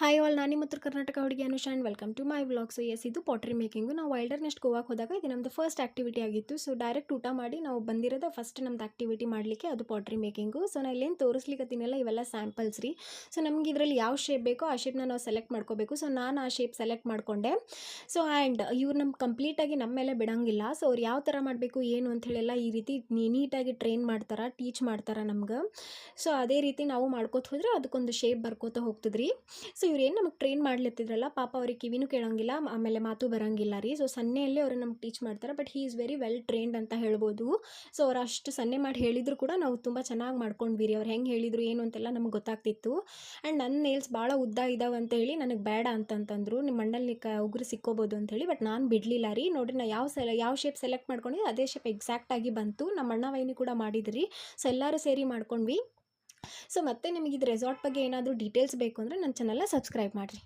Hi all, ನಾನು ನಿಮ್ಮ ಉತ್ತರ ಕರ್ನಾಟಕ ಹುಡುಗಿ Anusha and welcome to my vlog. So yes, ಇದು ಪಾಟ್ರಿ ಮೇಕಿಂಗು. ನಾವು ವೈಲ್ಡರ್ನೆಸ್ಟ್ ಗೋವಾಕ್ಕೆ ಹೋದಾಗ ಇದು ನಮ್ಮದು ಫಸ್ಟ್ ಆ್ಯಕ್ಟಿವಿಟಿ ಆಗಿತ್ತು. ಸೊ ಡೈರೆಕ್ಟ್ ಊಟ ಮಾಡಿ ನಾವು ಬಂದಿರೋದು ಫಸ್ಟ್ ನಮ್ದು ಆ್ಯಕ್ಟಿವಿಟಿ ಮಾಡಲಿಕ್ಕೆ, ಅದು ಪಾಟ್ರಿ ಮೇಕಿಂಗು. ಸೊ ನಾನು ಇಲ್ಲೇನು ತೋರಿಸ್ಲಿಕ್ಕತ್ತೀನಲ್ಲ, ಇವೆಲ್ಲ ಸ್ಯಾಂಪಲ್ಸ್ ರೀ. ಸೊ ನಮ್ಗೆ ಇದರಲ್ಲಿ ಯಾವ ಶೇಪ್ ಬೇಕೋ ಆ ಶೇಪ್ನ ನಾವು ಸೆಲೆಕ್ಟ್ ಮಾಡ್ಕೋಬೇಕು. ಸೊ ನಾನು ಆ ಶೇಪ್ ಸೆಲೆಕ್ಟ್ ಮಾಡಿಕೊಂಡೆ. ಸೊ ಆ್ಯಂಡ್ ಇವ್ರು ನಮ್ಗೆ ಕಂಪ್ಲೀಟಾಗಿ ನಮ್ಮ ಮೇಲೆ ಬಿಡೋಂಗಿಲ್ಲ. ಸೊ ಅವ್ರು ಯಾವ ಥರ ಮಾಡಬೇಕು ಏನು ಅಂಥೇಳೆಲ್ಲ ಈ ರೀತಿ ನೀಟಾಗಿ ಟ್ರೈನ್ ಮಾಡ್ತಾರೆ, ಟೀಚ್ ಮಾಡ್ತಾರೆ ನಮ್ಗೆ. ಸೊ ಅದೇ ರೀತಿ ನಾವು ಮಾಡ್ಕೋತ ಹೋದ್ರೆ ಅದಕ್ಕೊಂದು ಶೇಪ್ ಬರ್ಕೋತ ಹೋಗ್ತದ್ರಿ. ಸೊ ಇವ್ರೇನು ನಮಗೆ ಟ್ರೈನ್ ಮಾಡ್ಲತ್ತಿದ್ರಲ್ಲ, ಪಾಪ ಅವ್ರಿಗೆ ಕಿವಿನೂ ಕೇಳೋಂಗಿಲ್ಲ, ಆಮೇಲೆ ಮಾತು ಬರೋಂಗಿಲ್ಲ ರೀ. ಸೊ ಸನ್ನೆಯಲ್ಲೇ ಅವ್ರು ನಮ್ಗೆ ಟೀಚ್ ಮಾಡ್ತಾರೆ. But he is very well trained ಅಂತ ಹೇಳ್ಬೋದು. ಸೊ ಅವ್ರು ಅಷ್ಟು ಸನ್ನೆ ಮಾಡಿ ಹೇಳಿದ್ರು ಕೂಡ ನಾವು ತುಂಬ ಚೆನ್ನಾಗಿ ಮಾಡ್ಕೊಂಡ್ವಿ ರೀ. ಅವ್ರು ಹೆಂಗೆ ಹೇಳಿದ್ರು ಏನು ಅಂತೆಲ್ಲ ನಮ್ಗೆ ಗೊತ್ತಾಗ್ತಿತ್ತು. ಆ್ಯಂಡ್ ನನ್ನ ನೇಲ್ಸ್ ಭಾಳ ಉದ್ದ ಇದ್ದಾವೆ ಅಂತೇಳಿ ನನಗೆ ಬೇಡ ಅಂತಂತಂದರು, ನಿಮ್ಮ ಮಣ್ಣಲ್ಲಿ ಉಗುರು ಸಿಕ್ಕೋಬೋದು ಅಂಥೇಳಿ. ಬಟ್ ನಾನು ಬಿಡಲಿಲ್ಲ ರೀ. ನೋಡಿರಿ, ನಾ ಯಾವ ಶೇಪ್ ಸೆಲೆಕ್ಟ್ ಮಾಡ್ಕೊಂಡಿದ್ದೆ ಅದೇ ಶೇಪ್ ಎಕ್ಸಾಕ್ಟಾಗಿ ಬಂತು. ನಮ್ಮ ಅಣ್ಣ ವೈನಿ ಕೂಡ ಮಾಡಿದ್ರಿ. ಸೊ ಎಲ್ಲರೂ ಸೇರಿ ಮಾಡ್ಕೊಂಡ್ವಿ. ಸೊ ಮತ್ತೆ ನಿಮಗೆ ಇದು ರೆಸಾರ್ಟ್ ಬಗ್ಗೆ ಏನಾದರೂ ಡೀಟೇಲ್ಸ್ ಬೇಕು ಅಂದರೆ ನನ್ನ ಚಾನಲ್ನ ಸಬ್ಸ್ಕ್ರೈಬ್ ಮಾಡಿರಿ.